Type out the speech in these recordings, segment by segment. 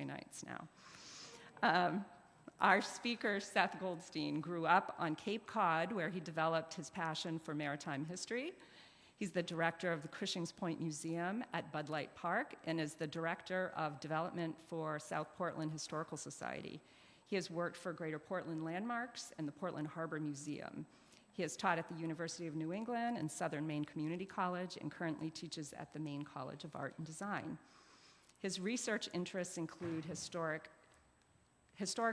Nights now. Our speaker, Seth Goldstein, grew up on Cape Cod, where he developed his passion for maritime history. He's the director of the Cushing's Point Museum at Bud Light Park and is the director of development for South Portland Historical Society. He has worked for Greater Portland Landmarks and the Portland Harbor Museum. He has taught at the University of New England and Southern Maine Community College and currently teaches at the Maine College of Art and Design. His research interests include historic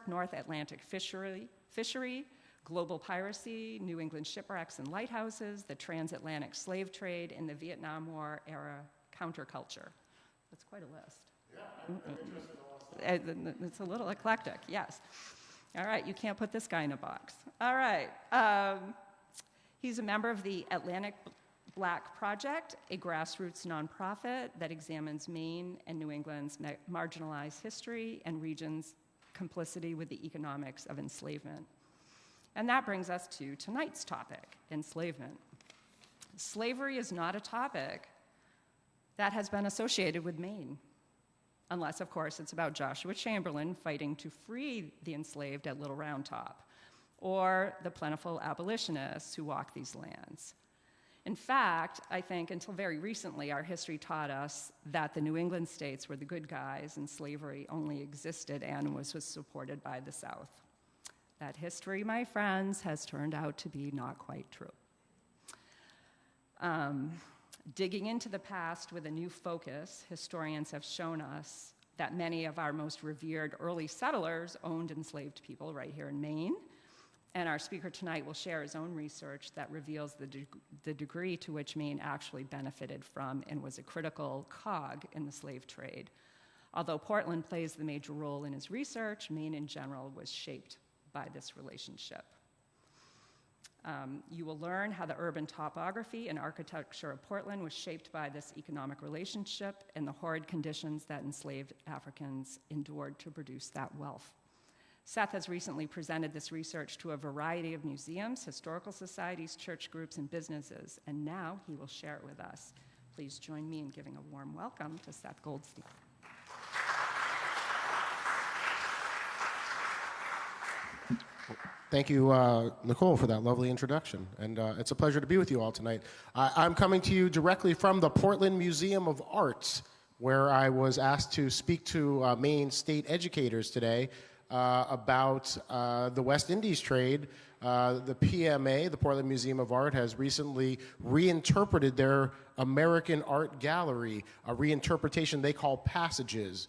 North Atlantic fishery, global piracy, New England shipwrecks and lighthouses, the transatlantic slave trade, and the Vietnam War era counterculture. That's quite a list. Yeah, I'm interested in all that. It's a little eclectic, yes. All right, you can't put this guy in a box. All right. He's a member of the Atlantic Black Project, a grassroots nonprofit that examines Maine and New England's marginalized history and region's complicity with the economics of enslavement. And that brings us to tonight's topic, enslavement. Slavery is not a topic that has been associated with Maine, unless, of course, it's about Joshua Chamberlain fighting to free the enslaved at Little Round Top, or the plentiful abolitionists who walked these lands. In fact, I think until very recently, our history taught us that the New England states were the good guys and slavery only existed and was supported by the South. That history, my friends, has turned out to be not quite true. Digging into the past with a new focus, historians have shown us that many of our most revered early settlers owned enslaved people right here in Maine. And our speaker tonight will share his own research that reveals the degree to which Maine actually benefited from and was a critical cog in the slave trade. Although Portland plays the major role in his research, Maine in general was shaped by this relationship. You will learn how the urban topography and architecture of Portland was shaped by this economic relationship and the horrid conditions that enslaved Africans endured to produce that wealth. Seth has recently presented this research to a variety of museums, historical societies, church groups, and businesses, and now he will share it with us. Please join me in giving a warm welcome to Seth Goldstein. Thank you, Nicole, for that lovely introduction. And it's a pleasure to be with you all tonight. I'm coming to you directly from the Portland Museum of Art, where I was asked to speak to Maine state educators today about the West Indies trade. The PMA, the Portland Museum of Art, has recently reinterpreted their American Art Gallery, a reinterpretation they call Passages,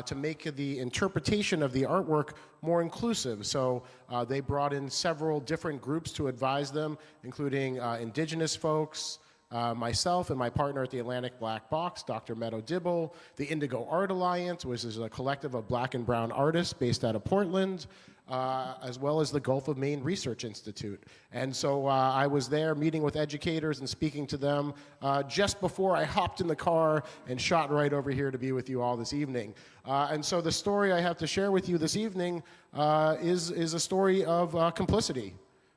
to make the interpretation of the artwork more inclusive. So they brought in several different groups to advise them, including indigenous folks, myself and my partner at the Atlantic Black Box, Dr. Meadow Dibble, the Indigo Art Alliance, which is a collective of black and brown artists based out of Portland, as well as the Gulf of Maine Research Institute. And so I was there meeting with educators and speaking to them just before I hopped in the car and shot right over here to be with you all this evening. And so the story I have to share with you this evening is a story of complicity.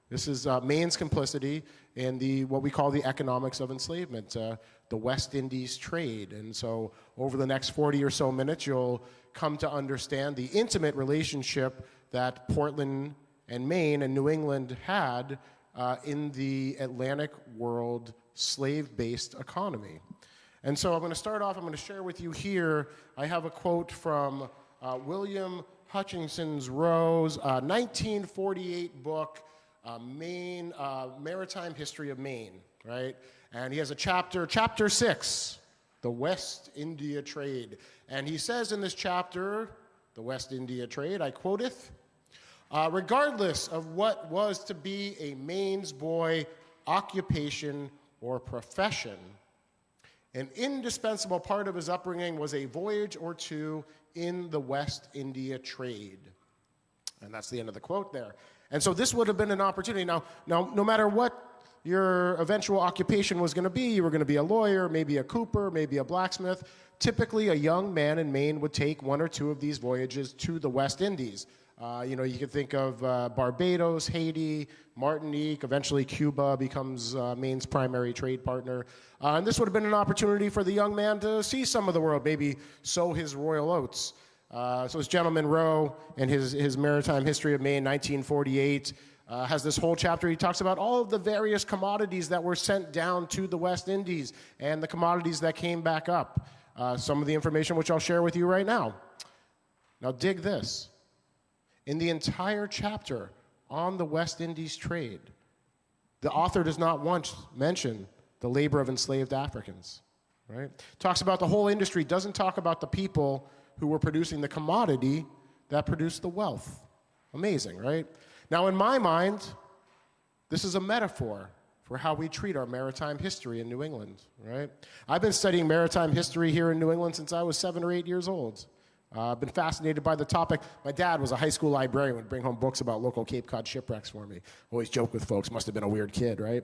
This is Maine's complicity in what we call the economics of enslavement, the West Indies trade. And so over the next 40 or so minutes, you'll come to understand the intimate relationship that Portland and Maine and New England had in the Atlantic world slave-based economy. And so I'm going to start off, I'm going to share with you here, I have a quote from William Hutchinson's Rowe's 1948 book, Maine, Maritime History of Maine, right? And he has a chapter 6, the West India Trade. And he says in this chapter, the West India Trade, I quoteth, regardless of what was to be a Maine's boy occupation or profession, an indispensable part of his upbringing was a voyage or two in the West India trade. And that's the end of the quote there. And so this would have been an opportunity. Now, no matter what your eventual occupation was going to be, you were going to be a lawyer, maybe a cooper, maybe a blacksmith. Typically, a young man in Maine would take one or two of these voyages to the West Indies. You could think of Barbados, Haiti, Martinique. Eventually, Cuba becomes Maine's primary trade partner. And this would have been an opportunity for the young man to see some of the world, maybe sow his royal oats. So this gentleman, Rowe, in his Maritime History of Maine, 1948, has this whole chapter. He talks about all of the various commodities that were sent down to the West Indies and the commodities that came back up. Some of the information which I'll share with you right now. Now dig this. In the entire chapter on the West Indies trade, the author does not once mention the labor of enslaved Africans. Right? Talks about the whole industry, doesn't talk about the people who were producing the commodity that produced the wealth. Amazing, right? Now, in my mind, this is a metaphor for how we treat our maritime history in New England, right? I've been studying maritime history here in New England since I was 7 or 8 years old. I've been fascinated by the topic. My dad was a high school librarian, would bring home books about local Cape Cod shipwrecks for me. Always joke with folks, must have been a weird kid, right?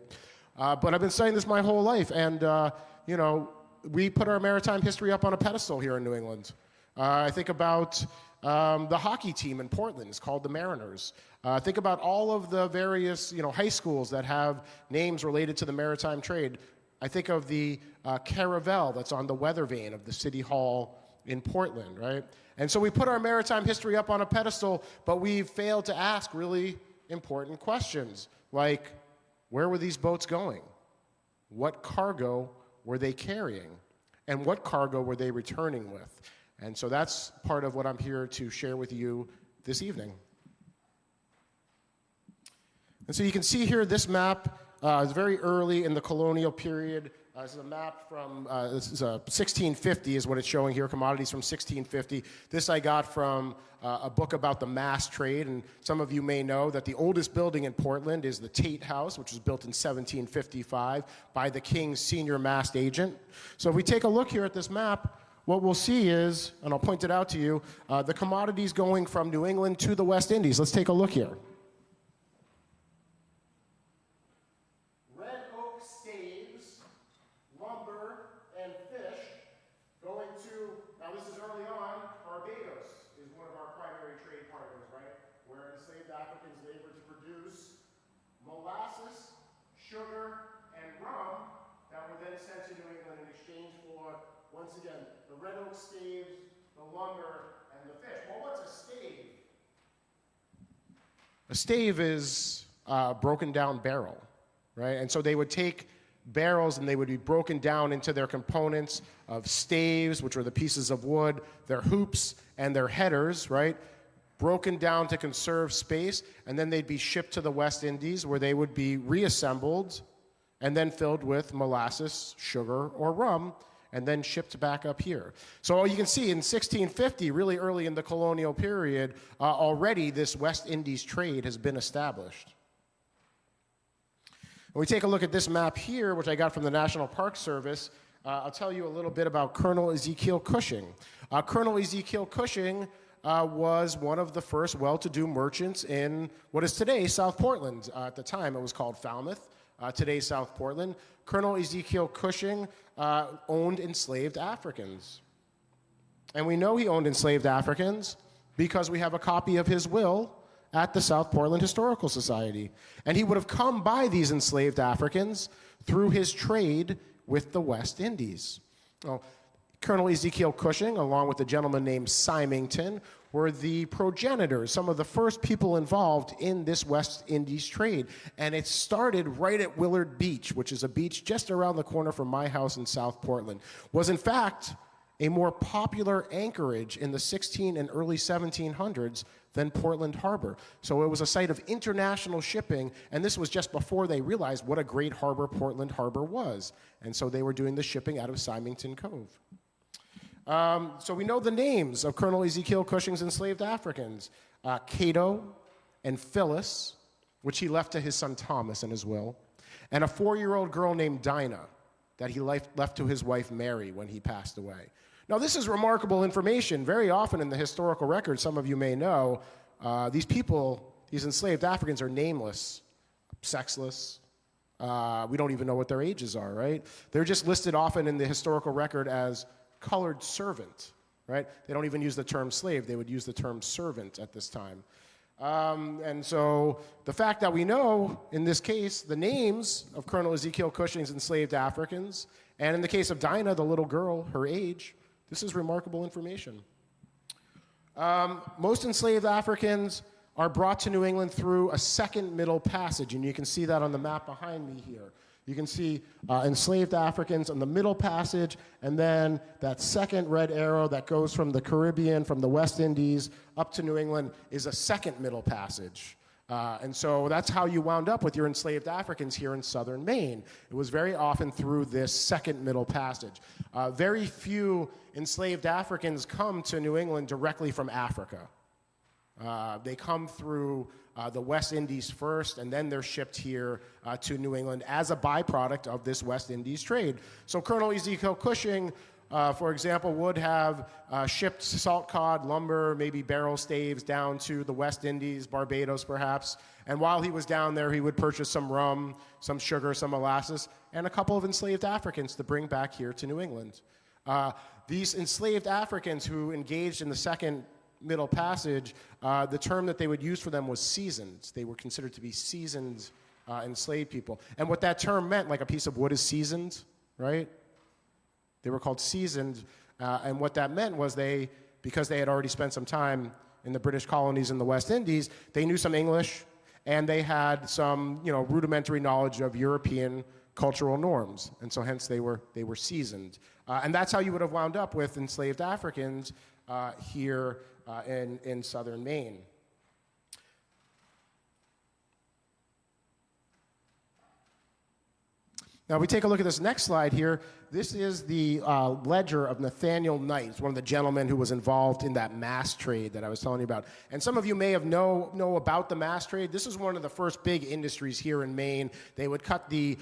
But I've been studying this my whole life, and we put our maritime history up on a pedestal here in New England. I think about the hockey team in Portland. It's called the Mariners. Think about all of the various high schools that have names related to the maritime trade. I think of the Caravel that's on the weather vane of the City Hall in Portland, right? And so we put our maritime history up on a pedestal, but we've failed to ask really important questions, like where were these boats going? What cargo were they carrying? And what cargo were they returning with? And so that's part of what I'm here to share with you this evening. And so you can see here this map is very early in the colonial period. This is a map from, 1650 is what it's showing here, commodities from 1650. This I got from a book about the mass trade, and some of you may know that the oldest building in Portland is the Tate House, which was built in 1755 by the King's senior mast agent. So if we take a look here at this map, what we'll see is, and I'll point it out to you, the commodities going from New England to the West Indies. Let's take a look here. Red oak staves, lumber, and fish going to, now this is early on, Barbados is one of our primary trade partners, right? Where enslaved Africans labored to produce molasses, sugar, and rum that were then sent to New England in exchange for, once again, the red oak staves, the lumber, and the fish. Well, what's a stave? A stave is a broken down barrel, right? And so they would take barrels and they would be broken down into their components of staves, which were the pieces of wood, their hoops, and their headers, right? Broken down to conserve space, and then they'd be shipped to the West Indies where they would be reassembled and then filled with molasses, sugar, or rum, and then shipped back up here. So you can see in 1650, really early in the colonial period, already this West Indies trade has been established. When we take a look at this map here, which I got from the National Park Service, I'll tell you a little bit about Colonel Ezekiel Cushing. Colonel Ezekiel Cushing was one of the first well-to-do merchants in what is today South Portland. At the time, it was called Falmouth. Today's South Portland. Colonel Ezekiel Cushing owned enslaved Africans. And we know he owned enslaved Africans because we have a copy of his will at the South Portland Historical Society. And he would have come by these enslaved Africans through his trade with the West Indies. Well, Colonel Ezekiel Cushing, along with a gentleman named Symington, were the progenitors, some of the first people involved in this West Indies trade. And it started right at Willard Beach, which is a beach just around the corner from my house in South Portland. Was in fact a more popular anchorage in the 16 and early 1700s than Portland Harbor. So it was a site of international shipping, and this was just before they realized what a great harbor Portland Harbor was. And so they were doing the shipping out of Symington Cove. So we know the names of Colonel Ezekiel Cushing's enslaved Africans, Cato and Phyllis, which he left to his son Thomas in his will, and a 4-year-old girl named Dinah that he left to his wife Mary when he passed away. Now this is remarkable information. Very often in the historical record, some of you may know, these people, these enslaved Africans are nameless, sexless. We don't even know what their ages are, right? They're just listed often in the historical record as colored servant, right? They don't even use the term slave. They would use the term servant at this time. And so the fact that we know, in this case, the names of Colonel Ezekiel Cushing's enslaved Africans, and in the case of Dinah, the little girl, her age, this is remarkable information. Most enslaved Africans are brought to New England through a second middle passage, and you can see that on the map behind me here. You can see enslaved Africans on the middle passage, and then that second red arrow that goes from the Caribbean, from the West Indies, up to New England is a second middle passage. And so that's how you wound up with your enslaved Africans here in southern Maine. It was very often through this second middle passage. Very few enslaved Africans come to New England directly from Africa. They come through the West Indies first, and then they're shipped here to New England as a byproduct of this West Indies trade. So Colonel Ezekiel Cushing, for example, would have shipped salt cod, lumber, maybe barrel staves down to the West Indies, Barbados perhaps, and while he was down there, he would purchase some rum, some sugar, some molasses, and a couple of enslaved Africans to bring back here to New England. These enslaved Africans who engaged in the second middle passage, the term that they would use for them was seasoned. They were considered to be seasoned enslaved people. And what that term meant, like a piece of wood is seasoned, right? They were called seasoned, and what that meant was because they had already spent some time in the British colonies in the West Indies, they knew some English, and they had some, rudimentary knowledge of European cultural norms, and so hence they were seasoned. And that's how you would have wound up with enslaved Africans here in southern Maine. Now, we take a look at this next slide here. This is the ledger of Nathaniel Knight, one of the gentlemen who was involved in that mass trade that I was telling you about. And some of you may have know about the mass trade. This is one of the first big industries here in Maine. They would cut the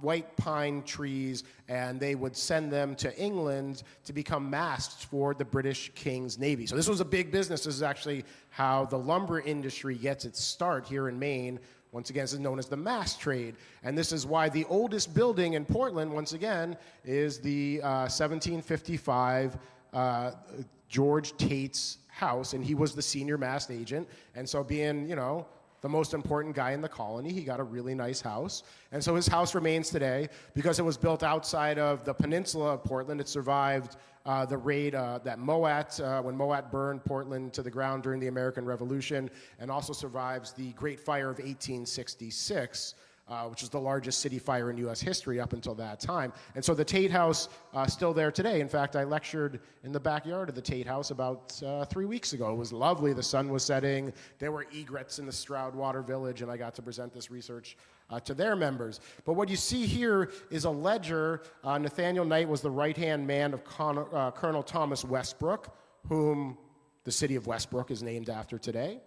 white pine trees, and they would send them to England to become masts for the British King's Navy. So this was a big business. This is actually how the lumber industry gets its start here in Maine. Once again, this is known as the mass trade. And this is why the oldest building in Portland, once again, is the 1755 George Tate's house. And he was the senior mast agent. And so being, the most important guy in the colony, he got a really nice house. And so his house remains today. Because it was built outside of the peninsula of Portland, it survived the raid that when Moat burned Portland to the ground during the American Revolution, and also survives the Great Fire of 1866, which is the largest city fire in U.S. history up until that time. And so the Tate House still there today. In fact, I lectured in the backyard of the Tate House about 3 weeks ago. It was lovely. The sun was setting. There were egrets in the Stroudwater Village, and I got to present this research to their members. But what you see here is a ledger. Nathaniel Knight was the right-hand man of Colonel Thomas Westbrook, whom the city of Westbrook is named after today.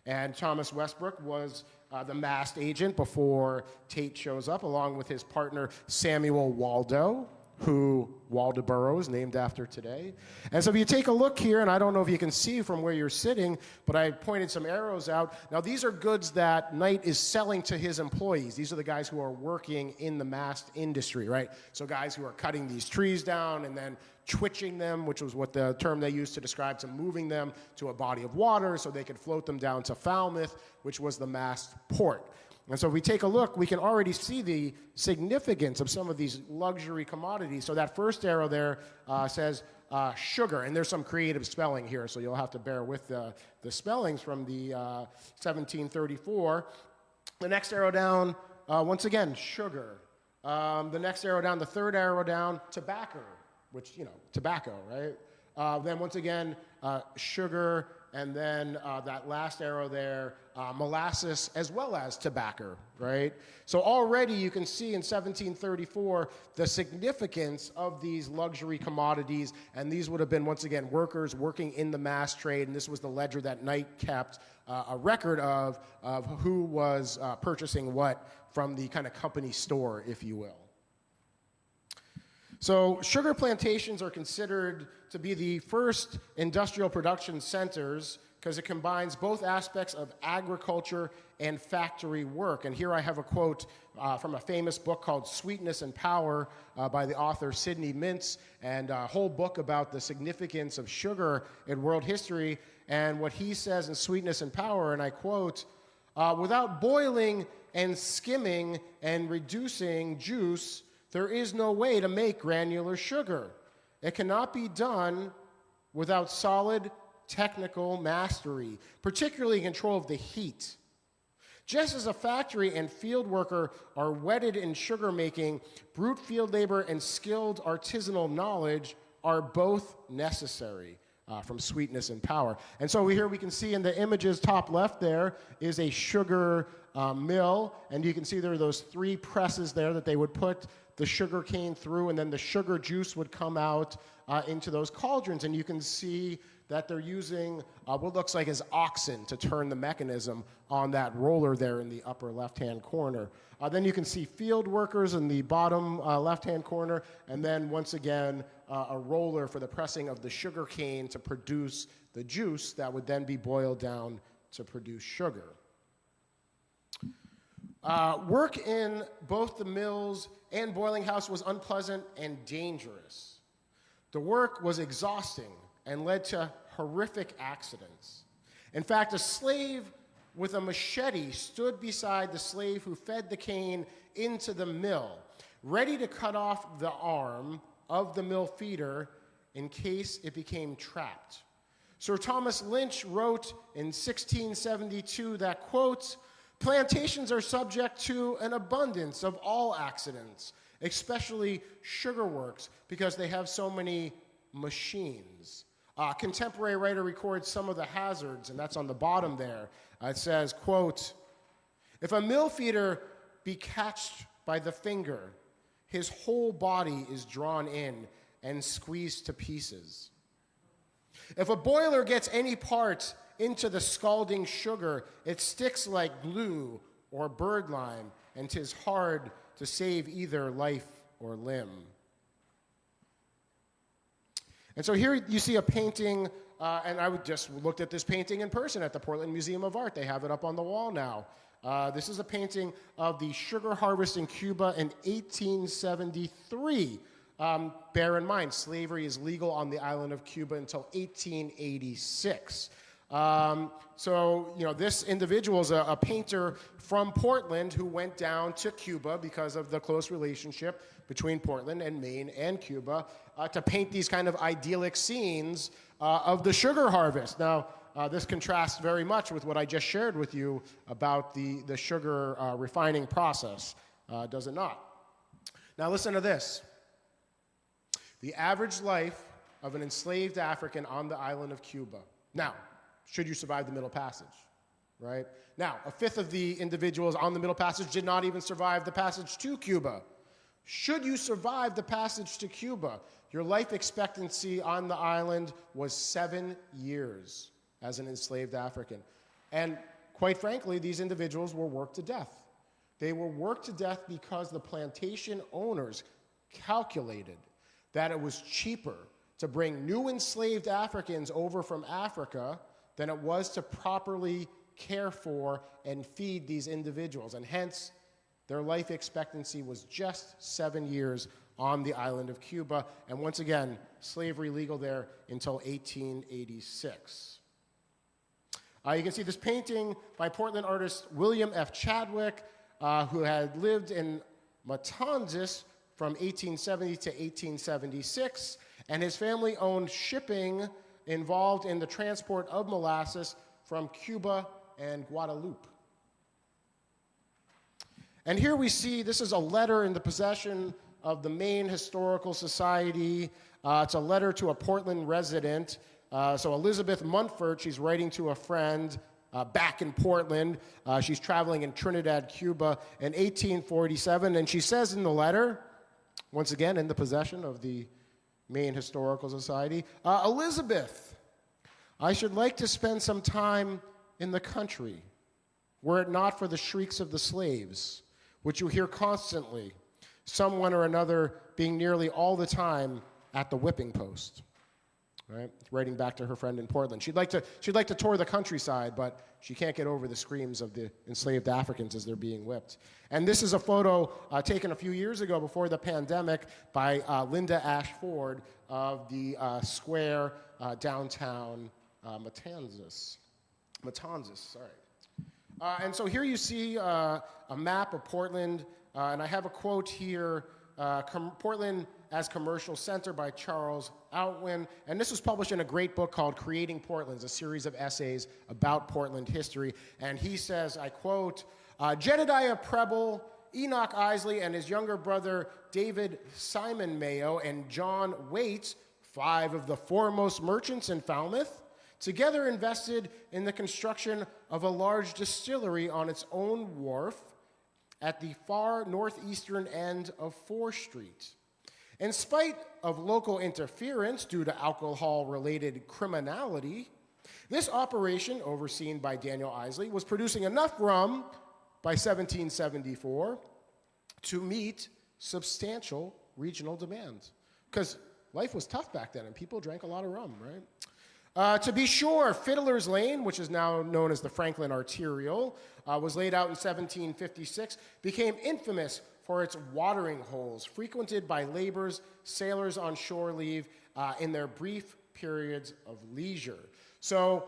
And Thomas Westbrook was the mast agent before Tate shows up, along with his partner Samuel Waldo, who Waldoboro is named after today. And so if you take a look here, and I don't know if you can see from where you're sitting, but I pointed some arrows out. Now, these are goods that Knight is selling to his employees. These are the guys who are working in the mast industry, right? So guys who are cutting these trees down and then twitching them, which was what the term they used to describe to moving them to a body of water so they could float them down to Falmouth, which was the mast port. And so if we take a look, we can already see the significance of some of these luxury commodities. So that first arrow there says sugar, and there's some creative spelling here, so you'll have to bear with the spellings from the 1734. The next arrow down, once again, sugar. The next arrow down, the third arrow down, tobacco, which, tobacco, right? Then once again, sugar, and then that last arrow there, molasses, as well as tobacco, right? So already you can see in 1734 the significance of these luxury commodities, and these would have been, once again, workers working in the mass trade, and this was the ledger that Knight kept a record of who was purchasing what from the kind of company store, if you will. So sugar plantations are considered to be the first industrial production centers because it combines both aspects of agriculture and factory work. And here I have a quote from a famous book called Sweetness and Power by the author Sidney Mintz, and a whole book about the significance of sugar in world history. And what he says in Sweetness and Power, and I quote, without boiling and skimming and reducing juice, there is no way to make granular sugar. It cannot be done without solid technical mastery, particularly control of the heat. Just as a factory and field worker are wedded in sugar making, brute field labor and skilled artisanal knowledge are both necessary from sweetness and power. And so here we can see in the images top left there is a sugar mill, and you can see there are those 3 presses there that they would put the sugar cane through, and then the sugar juice would come out into those cauldrons, and you can see that they're using what looks like as oxen to turn the mechanism on that roller there in the upper left-hand corner. Then you can see field workers in the bottom left-hand corner, and then once again, a roller for the pressing of the sugar cane to produce the juice that would then be boiled down to produce sugar. Work in both the mills and boiling house was unpleasant and dangerous. The work was exhausting and led to horrific accidents. In fact, a slave with a machete stood beside the slave who fed the cane into the mill, ready to cut off the arm of the mill feeder in case it became trapped. Sir Thomas Lynch wrote in 1672 that, quote, "Plantations are subject to an abundance of all accidents, especially sugar works, because they have so many machines." Contemporary writer records some of the hazards, and that's on the bottom there. It says, quote, "If a mill feeder be catched by the finger, his whole body is drawn in and squeezed to pieces. If a boiler gets any part into the scalding sugar, it sticks like glue or birdlime, and 'tis hard to save either life or limb." And so here you see a painting, and I just looked at this painting in person at the Portland Museum of Art. They have it up on the wall now. This is a painting of the sugar harvest in Cuba in 1873. Bear in mind, slavery is legal on the island of Cuba until 1886. So, this individual is a painter from Portland who went down to Cuba because of the close relationship between Portland and Maine and Cuba to paint these kind of idyllic scenes of the sugar harvest. Now, this contrasts very much with what I just shared with you about the sugar refining process, does it not? Now, listen to this. The average life of an enslaved African on the island of Cuba. Now, should you survive the Middle Passage, right? Now, a fifth of the individuals on the Middle Passage did not even survive the passage to Cuba. Should you survive the passage to Cuba, your life expectancy on the island was 7 years as an enslaved African. And quite frankly, these individuals were worked to death. They were worked to death because the plantation owners calculated that it was cheaper to bring new enslaved Africans over from Africa than it was to properly care for and feed these individuals. And hence, their life expectancy was just 7 years on the island of Cuba. And once again, slavery legal there until 1886. You can see this painting by Portland artist William F. Chadwick, who had lived in Matanzas from 1870 to 1876, and his family owned shipping involved in the transport of molasses from Cuba and Guadeloupe. And here we see, this is a letter in the possession of the Maine Historical Society. It's a letter to a Portland resident. So Elizabeth Munford, she's writing to a friend back in Portland. She's traveling in Trinidad, Cuba in 1847. And she says in the letter, once again in the possession of the Maine Historical Society, "Elizabeth, I should like to spend some time in the country, were it not for the shrieks of the slaves, which you hear constantly, someone or another being nearly all the time at the whipping post." Right? Writing back to her friend in Portland. She'd like to tour the countryside, but she can't get over the screams of the enslaved Africans as they're being whipped. And this is a photo taken a few years ago before the pandemic by Linda Ashford of the square downtown Matanzas, sorry. And so here you see a map of Portland, and I have a quote here. Portland as commercial center by Charles Outwin, and this was published in a great book called Creating Portland, a series of essays about Portland history. And he says, I quote, Jedediah Preble, Enoch Isley, and his younger brother David Simon Mayo and John Waite, 5 of the foremost merchants in Falmouth, together invested in the construction of a large distillery on its own wharf at the far northeastern end of 4th Street. In spite of local interference due to alcohol-related criminality, this operation, overseen by Daniel Isley, was producing enough rum by 1774 to meet substantial regional demand. Because life was tough back then, and people drank a lot of rum, right? To be sure, Fiddler's Lane, which is now known as the Franklin Arterial, was laid out in 1756, became infamous for its watering holes, frequented by laborers, sailors on shore leave in their brief periods of leisure. So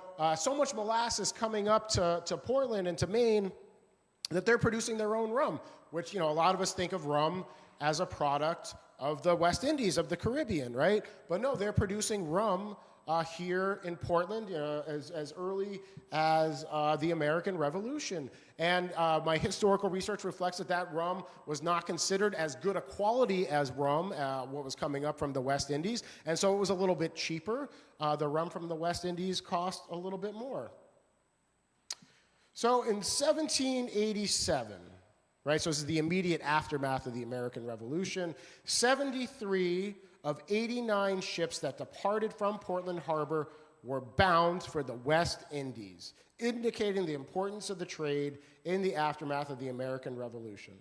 much molasses coming up to Portland and to Maine that they're producing their own rum, which, a lot of us think of rum as a product of the West Indies, of the Caribbean, right? But no, they're producing rum here in Portland as early as the American Revolution. And my historical research reflects that rum was not considered as good a quality as rum, what was coming up from the West Indies, and so it was a little bit cheaper. The rum from the West Indies cost a little bit more. So in 1787, right, so this is the immediate aftermath of the American Revolution, 73 of 89 ships that departed from Portland Harbor were bound for the West Indies, indicating the importance of the trade in the aftermath of the American Revolution.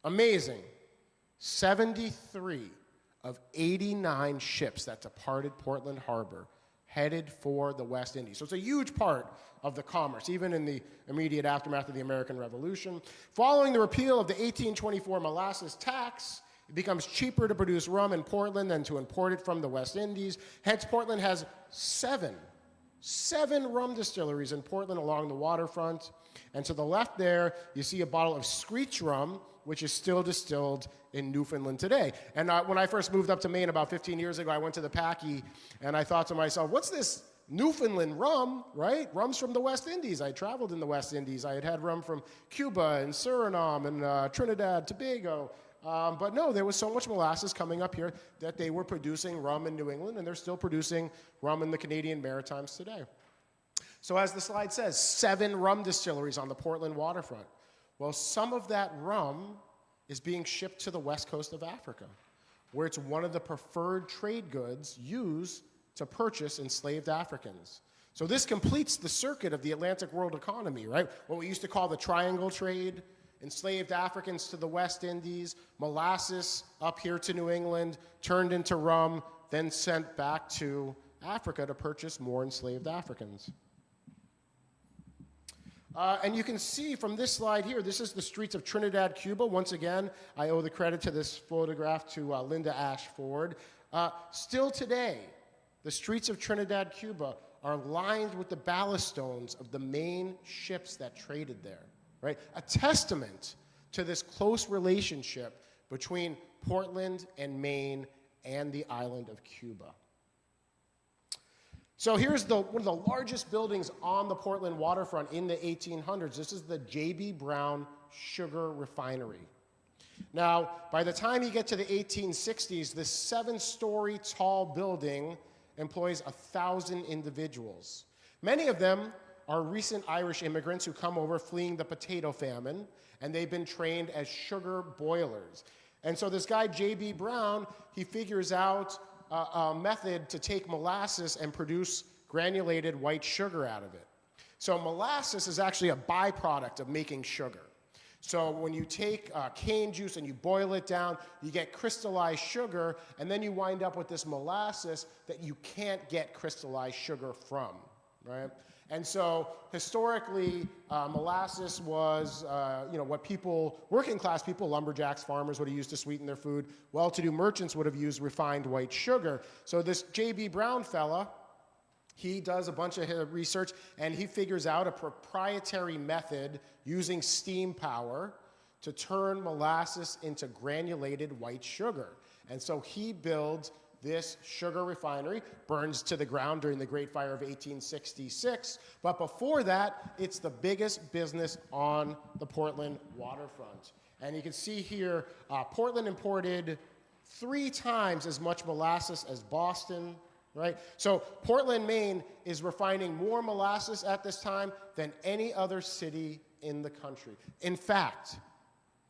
Amazing. 73 of 89 ships that departed Portland Harbor headed for the West Indies. So it's a huge part of the commerce, even in the immediate aftermath of the American Revolution. Following the repeal of the 1824 molasses tax, it becomes cheaper to produce rum in Portland than to import it from the West Indies. Hence, Portland has seven rum distilleries in Portland along the waterfront. And to the left there, you see a bottle of Screech rum, which is still distilled in Newfoundland today. And when I first moved up to Maine about 15 years ago, I went to the Packy, and I thought to myself, what's this Newfoundland rum, right? Rum's from the West Indies. I traveled in the West Indies. I had rum from Cuba and Suriname and Trinidad, Tobago. But no, there was so much molasses coming up here that they were producing rum in New England, and they're still producing rum in the Canadian Maritimes today. So as the slide says, 7 rum distilleries on the Portland waterfront. Well, some of that rum is being shipped to the west coast of Africa, where it's one of the preferred trade goods used to purchase enslaved Africans. So this completes the circuit of the Atlantic world economy, right? What we used to call the triangle trade, enslaved Africans to the West Indies, molasses up here to New England, turned into rum, then sent back to Africa to purchase more enslaved Africans. And you can see from this slide here, this is the streets of Trinidad, Cuba. Once again, I owe the credit to this photograph to Linda Ashford. Still today, the streets of Trinidad, Cuba are lined with the ballast stones of the main ships that traded there, right? A testament to this close relationship between Portland and Maine and the island of Cuba. So here's one of the largest buildings on the Portland waterfront in the 1800s. This is the J.B. Brown Sugar Refinery. Now, by the time you get to the 1860s, this 7-story tall building employs 1,000 individuals. Many of them are recent Irish immigrants who come over fleeing the potato famine, and they've been trained as sugar boilers. And so this guy, J.B. Brown, he figures out a method to take molasses and produce granulated white sugar out of it. So molasses is actually a byproduct of making sugar. So when you take cane juice and you boil it down, you get crystallized sugar, and then you wind up with this molasses that you can't get crystallized sugar from, right? And so historically, molasses was, what people, working class people, lumberjacks, farmers would have used to sweeten their food. Well-to-do merchants would have used refined white sugar. So this J.B. Brown fella, he does a bunch of research, and he figures out a proprietary method using steam power to turn molasses into granulated white sugar. And so he builds this sugar refinery, burns to the ground during the Great Fire of 1866. But before that, it's the biggest business on the Portland waterfront. And you can see here, Portland imported 3 times as much molasses as Boston, right? So Portland, Maine is refining more molasses at this time than any other city in the country. In fact,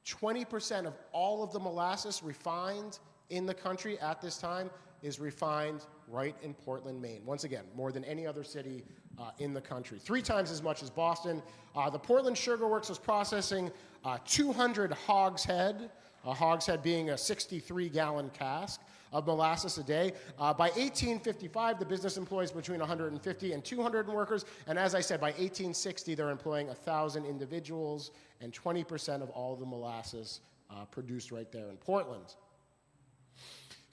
20% of all of the molasses refined in the country at this time is refined right in Portland, Maine. Once again, more than any other city in the country. 3 times as much as Boston. The Portland Sugar Works was processing 200 hogshead, a hogshead being a 63-gallon cask of molasses a day. By 1855, the business employs between 150 and 200 workers, and as I said, by 1860, they're employing 1,000 individuals and 20% of all the molasses produced right there in Portland.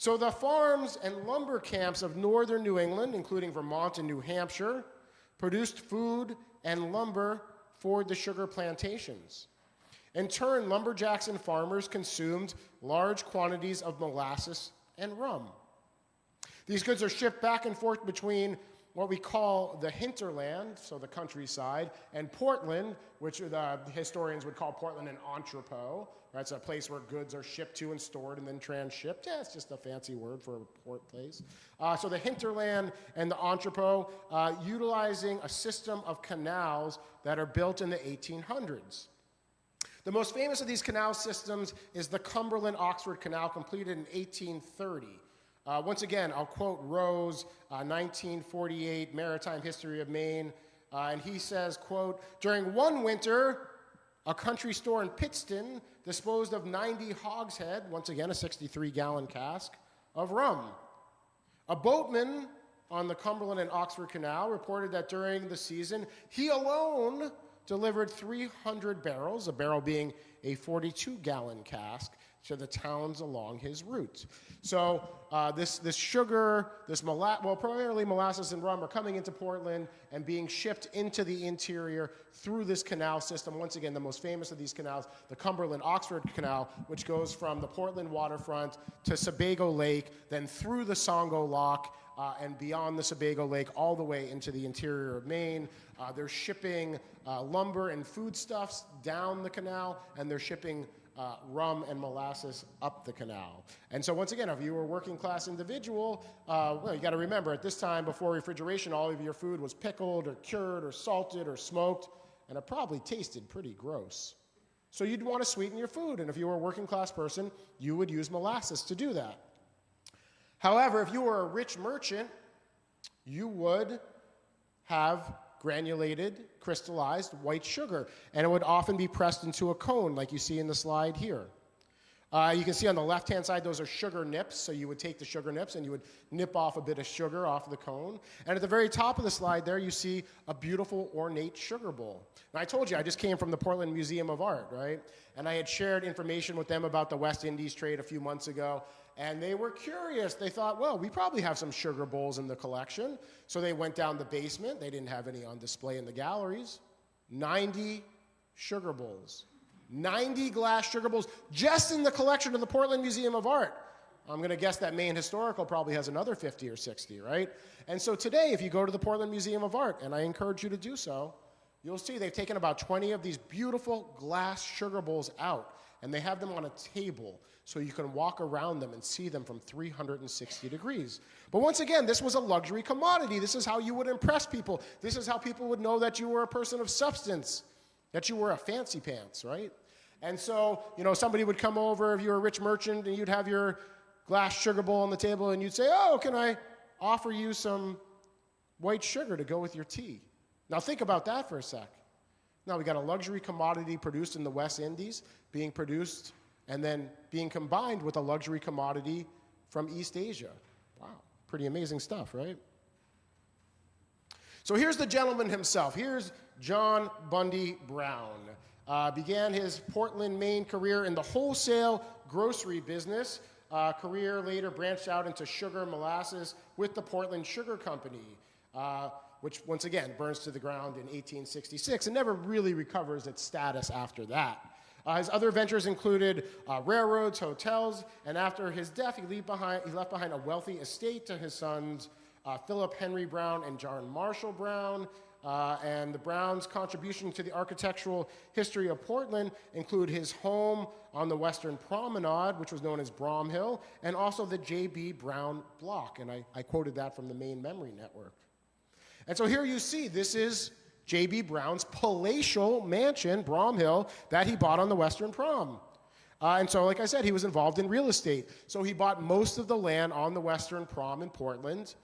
So the farms and lumber camps of northern New England, including Vermont and New Hampshire, produced food and lumber for the sugar plantations. In turn, lumberjacks and farmers consumed large quantities of molasses and rum. These goods are shipped back and forth between what we call the hinterland, so the countryside, and Portland, which the historians would call Portland an entrepot. Right? It's a place where goods are shipped to and stored and then transshipped. Yeah, it's just a fancy word for a port place. So the hinterland and the entrepot, utilizing a system of canals that are built in the 1800s. The most famous of these canal systems is the Cumberland-Oxford Canal, completed in 1830. Once again, I'll quote Rose, 1948, Maritime History of Maine, and he says, quote, "During one winter, a country store in Pittston disposed of 90 hogshead, once again a 63-gallon cask, of rum. A boatman on the Cumberland and Oxford Canal reported that during the season, he alone delivered 300 barrels, a barrel being a 42-gallon cask, to the towns along his route." So this sugar, primarily molasses and rum, are coming into Portland and being shipped into the interior through this canal system. Once again, the most famous of these canals, the Cumberland-Oxford Canal, which goes from the Portland waterfront to Sebago Lake, then through the Songo Lock, and beyond the Sebago Lake, all the way into the interior of Maine. They're shipping lumber and foodstuffs down the canal, and they're shipping rum and molasses up the canal. And so once again, if you were a working class individual, you got to remember, at this time, before refrigeration, all of your food was pickled or cured or salted or smoked, and it probably tasted pretty gross. So you'd want to sweeten your food, and if you were a working class person, you would use molasses to do that. However, if you were a rich merchant, you would have granulated, crystallized white sugar, and it would often be pressed into a cone like you see in the slide here. You can see on the left-hand side, those are sugar nips, so you would take the sugar nips and you would nip off a bit of sugar off the cone. And at the very top of the slide there, you see a beautiful ornate sugar bowl. And I told you, I just came from the Portland Museum of Art, right? And I had shared information with them about the West Indies trade a few months ago, and they were curious. They thought, well, we probably have some sugar bowls in the collection. So they went down the basement. They didn't have any on display in the galleries. 90 sugar bowls. 90 glass sugar bowls just in the collection of the Portland Museum of Art. I'm going to guess that Maine Historical probably has another 50 or 60, right? And so today, if you go to the Portland Museum of Art, and I encourage you to do so, you'll see they've taken about 20 of these beautiful glass sugar bowls out, and they have them on a table so you can walk around them and see them from 360 degrees. But once again, this was a luxury commodity. This is how you would impress people. This is how people would know that you were a person of substance, that you were a fancy pants, right? And so, somebody would come over, if you were a rich merchant, and you'd have your glass sugar bowl on the table, and you'd say, "Oh, can I offer you some white sugar to go with your tea?" Now think about that for a sec. Now we got a luxury commodity produced in the West Indies, being produced and then being combined with a luxury commodity from East Asia. Wow, pretty amazing stuff, right? So here's the gentleman himself. Here's John Bundy Brown. Began his Portland, Maine career in the wholesale grocery business. Career later branched out into sugar and molasses with the Portland Sugar Company, which once again burns to the ground in 1866 and never really recovers its status after that. His other ventures included railroads, hotels, and after his death, he left behind a wealthy estate to his sons, Philip Henry Brown and John Marshall Brown. And the Browns' contribution to the architectural history of Portland include his home on the Western Promenade, which was known as Brom Hill, and also the J.B. Brown Block. And I quoted that from the Maine Memory Network. And so here you see, this is J.B. Brown's palatial mansion, Brom Hill, that he bought on the Western Prom. And so, like I said, he was involved in real estate. So he bought most of the land on the Western Prom in Portland.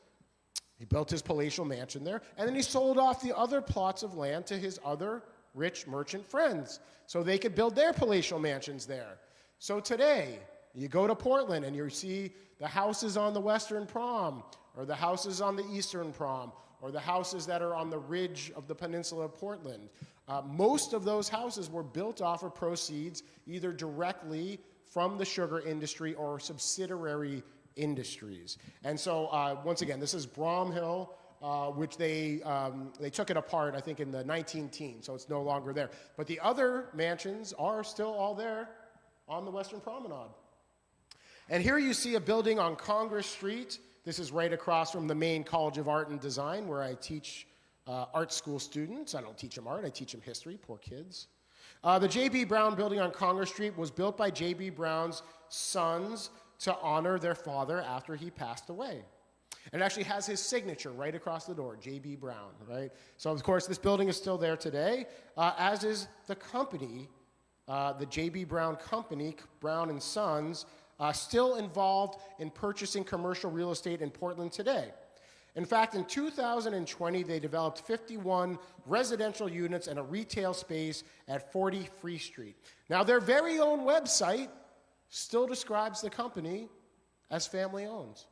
He built his palatial mansion there, and then he sold off the other plots of land to his other rich merchant friends so they could build their palatial mansions there. So today, you go to Portland and you see the houses on the Western Prom, or the houses on the Eastern Prom, or the houses that are on the ridge of the peninsula of Portland. Most of those houses were built off of proceeds either directly from the sugar industry or subsidiary industries. And so, once again, this is Brom Hill, which they took it apart, I think, in the 19-teens, so it's no longer there. But the other mansions are still all there on the Western Promenade. And here you see a building on Congress Street. This is right across from the Maine College of Art and Design, where I teach art school students. I don't teach them art, I teach them history, poor kids. The J.B. Brown building on Congress Street was built by J.B. Brown's sons to honor their father after he passed away. And it actually has his signature right across the door, J.B. Brown, right? So, of course, this building is still there today, as is the company, the J.B. Brown Company, Brown and Sons, still involved in purchasing commercial real estate in Portland today. In fact, in 2020, they developed 51 residential units and a retail space at 40 Free Street. Now, their very own website still describes the company as family-owned.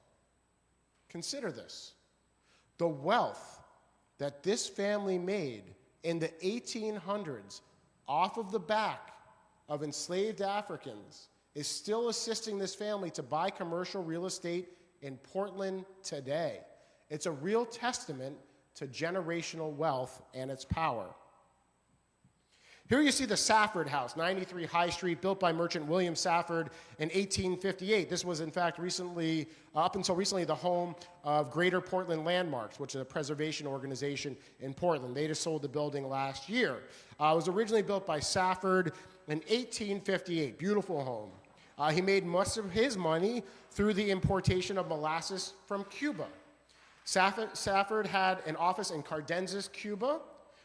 Consider this. The wealth that this family made in the 1800s off of the back of enslaved Africans is still assisting this family to buy commercial real estate in Portland today. It's a real testament to generational wealth and its power. Here you see the Safford House, 93 High Street, built by merchant William Safford in 1858. This was, in fact, recently, up until recently, the home of Greater Portland Landmarks, which is a preservation organization in Portland. They just sold the building last year. It was originally built by Safford in 1858. Beautiful home. He made most of his money through the importation of molasses from Cuba. Safford had an office in Cardenas, Cuba,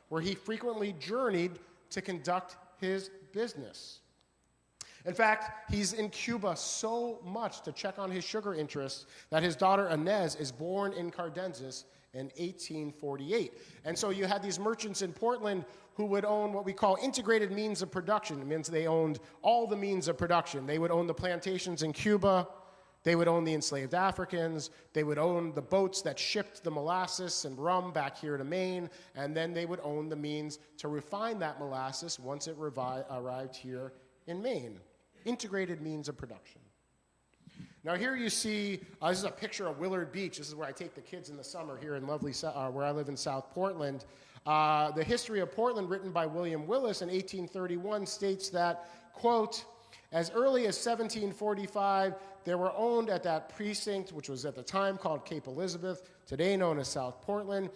where he frequently journeyed to conduct his business. In fact, he's in Cuba so much to check on his sugar interests that his daughter Inez is born in Cardenas in 1848. And so you had these merchants in Portland who would own what we call integrated means of production. It means they owned all the means of production. They would own the plantations in Cuba. They would own the enslaved Africans. They would own the boats that shipped the molasses and rum back here to Maine. And then they would own the means to refine that molasses once it arrived here in Maine. Integrated means of production. Now here you see, this is a picture of Willard Beach. This is where I take the kids in the summer here in lovely, where I live in South Portland. The history of Portland, written by William Willis in 1831, states that, quote, as early as 1745, there were owned at that precinct, which was at the time called Cape Elizabeth, today known as South Portland,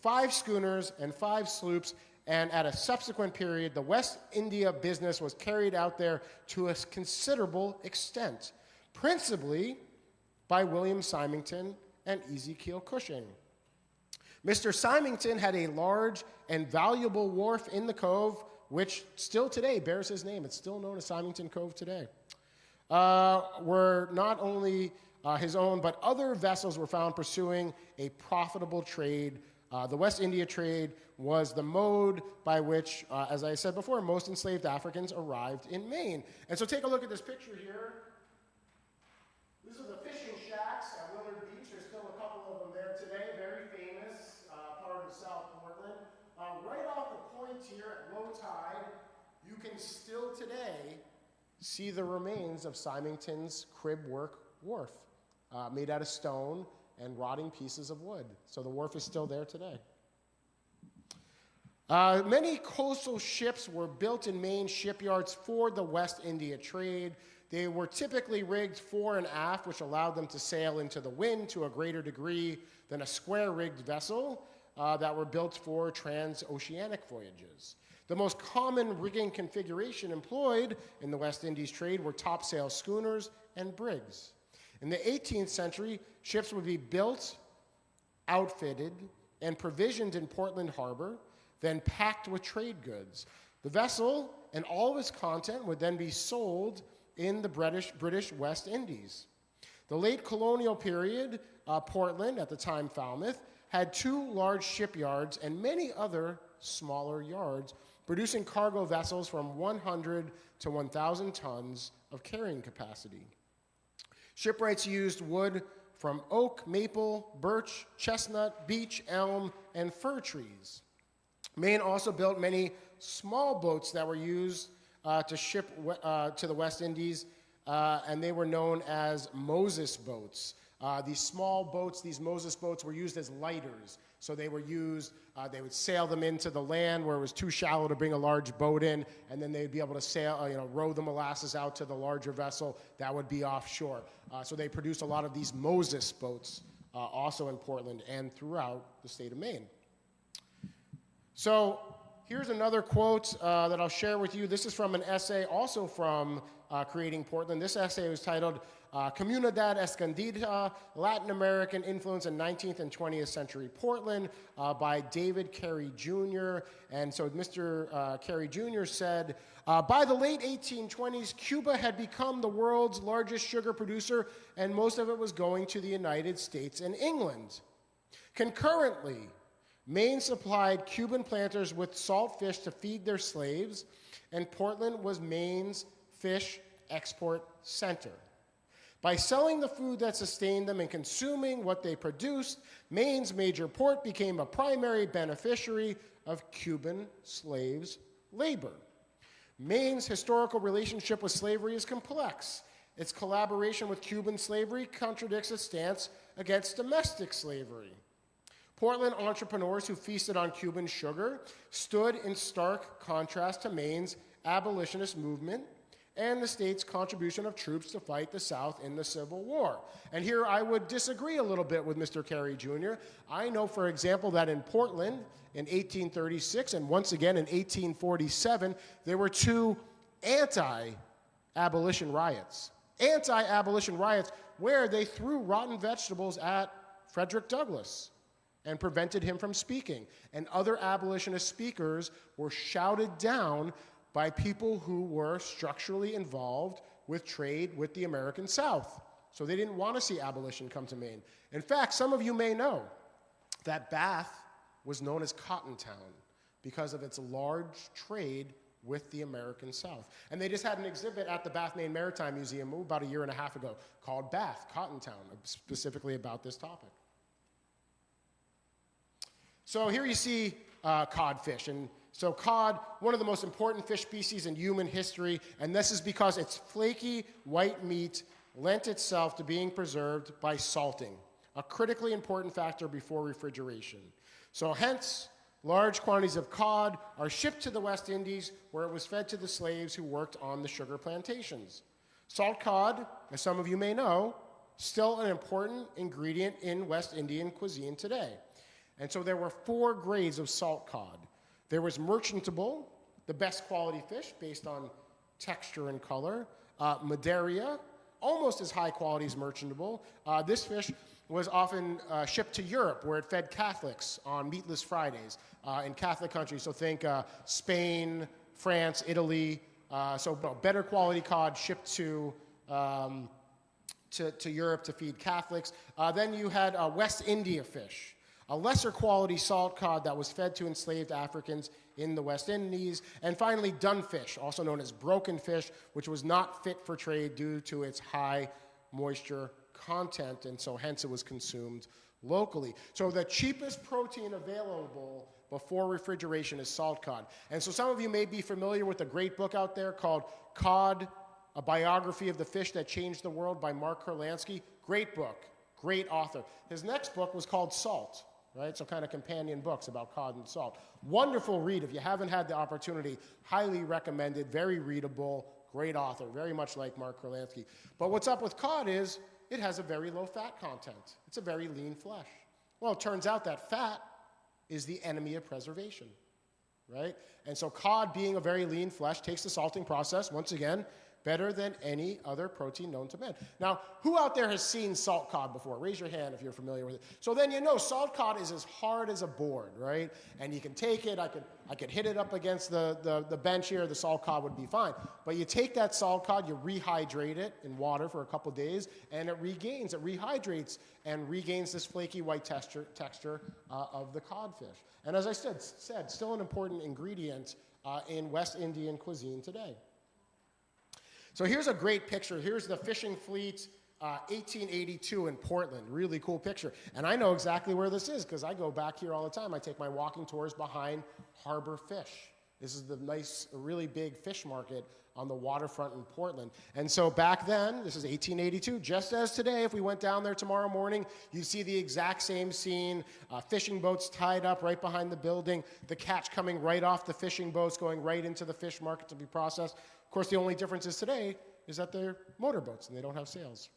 5 schooners and 5 sloops, and at a subsequent period, the West India business was carried out there to a considerable extent, principally by William Symington and Ezekiel Cushing. Mr. Symington had a large and valuable wharf in the cove, which still today bears his name. It's still known as Symington Cove today. Were not only his own, but other vessels were found pursuing a profitable trade. The West India trade was the mode by which, as I said before, most enslaved Africans arrived in Maine. And so take a look at this picture here. These are the fishing shacks at Willard Beach. There's still a couple of them there today. Very famous part of South Portland. Right off the point here at low tide, you can still today see the remains of Symington's crib work wharf, made out of stone and rotting pieces of wood. So the wharf is still there today. Many coastal ships were built in Maine shipyards for the West India trade. They were typically rigged fore and aft, which allowed them to sail into the wind to a greater degree than a square-rigged vessel that were built for transoceanic voyages. The most common rigging configuration employed in the West Indies trade were topsail schooners and brigs. In the 18th century, ships would be built, outfitted, and provisioned in Portland Harbor, then packed with trade goods. The vessel and all of its content would then be sold in the British West Indies. The late colonial period, Portland, at the time Falmouth, had 2 large shipyards and many other smaller yards, producing cargo vessels from 100 to 1,000 tons of carrying capacity. Shipwrights used wood from oak, maple, birch, chestnut, beech, elm, and fir trees. Maine also built many small boats that were used to ship to the West Indies, and they were known as Moses boats. These small boats, these Moses boats, were used as lighters. So they were used, they would sail them into the land where it was too shallow to bring a large boat in, and then they'd be able to sail, row the molasses out to the larger vessel that would be offshore. So they produced a lot of these Moses boats also in Portland and throughout the state of Maine. So here's another quote that I'll share with you. This is from an essay also from Creating Portland. This essay was titled Comunidad Escondida, Latin American Influence in 19th and 20th Century Portland by David Carey Jr. And so Mr. Carey Jr. said, by the late 1820s, Cuba had become the world's largest sugar producer, and most of it was going to the United States and England. Concurrently, Maine supplied Cuban planters with salt fish to feed their slaves, and Portland was Maine's fish export center. By selling the food that sustained them and consuming what they produced, Maine's major port became a primary beneficiary of Cuban slaves' labor. Maine's historical relationship with slavery is complex. Its collaboration with Cuban slavery contradicts its stance against domestic slavery. Portland entrepreneurs who feasted on Cuban sugar stood in stark contrast to Maine's abolitionist movement and the state's contribution of troops to fight the South in the Civil War. And here I would disagree a little bit with Mr. Carey Jr. I know, for example, that in Portland in 1836 and once again in 1847, there were 2 anti-abolition riots. Anti-abolition riots where they threw rotten vegetables at Frederick Douglass and prevented him from speaking. And other abolitionist speakers were shouted down by people who were structurally involved with trade with the American South. So they didn't want to see abolition come to Maine. In fact, some of you may know that Bath was known as Cotton Town because of its large trade with the American South. And they just had an exhibit at the Bath, Maine Maritime Museum about a year and a half ago called Bath, Cotton Town, specifically about this topic. So here you see codfish. And so cod, one of the most important fish species in human history, and this is because its flaky white meat lent itself to being preserved by salting, a critically important factor before refrigeration. So hence, large quantities of cod are shipped to the West Indies, where it was fed to the slaves who worked on the sugar plantations. Salt cod, as some of you may know, still an important ingredient in West Indian cuisine today. And so there were 4 grades of salt cod. There was merchantable, the best quality fish based on texture and color. Madeira, almost as high quality as merchantable. This fish was often shipped to Europe, where it fed Catholics on meatless Fridays in Catholic countries. So think Spain, France, Italy. So better quality cod shipped to Europe to feed Catholics. Then you had West India fish, a lesser quality salt cod that was fed to enslaved Africans in the West Indies. And finally, dunfish, also known as broken fish, which was not fit for trade due to its high moisture content, and so hence it was consumed locally. So the cheapest protein available before refrigeration is salt cod. And so some of you may be familiar with a great book out there called Cod, A Biography of the Fish That Changed the World by Mark Kurlansky. Great book, great author. His next book was called Salt. right? So kind of companion books about cod and salt. Wonderful read. If you haven't had the opportunity, highly recommended, very readable, great author, very much like Mark Kurlansky. But what's up with cod is it has a very low fat content. It's a very lean flesh. Well, it turns out that fat is the enemy of preservation, right? And so cod, being a very lean flesh, takes the salting process, once again, better than any other protein known to man. Now, who out there has seen salt cod before? Raise your hand if you're familiar with it. So then you know salt cod is as hard as a board, right? And you can take it, I could hit it up against the bench here, the salt cod would be fine. But you take that salt cod, you rehydrate it in water for a couple days, and it rehydrates, and regains this flaky white texture of the codfish. And as I said, still an important ingredient in West Indian cuisine today. So here's a great picture. Here's the fishing fleet, 1882 in Portland. Really cool picture. And I know exactly where this is because I go back here all the time. I take my walking tours behind Harbor Fish. This is the nice, really big fish market on the waterfront in Portland. And so back then, this is 1882, just as today, if we went down there tomorrow morning, you'd see the exact same scene, fishing boats tied up right behind the building, the catch coming right off the fishing boats, going right into the fish market to be processed. Of course, the only difference is today is that they're motorboats and they don't have sails.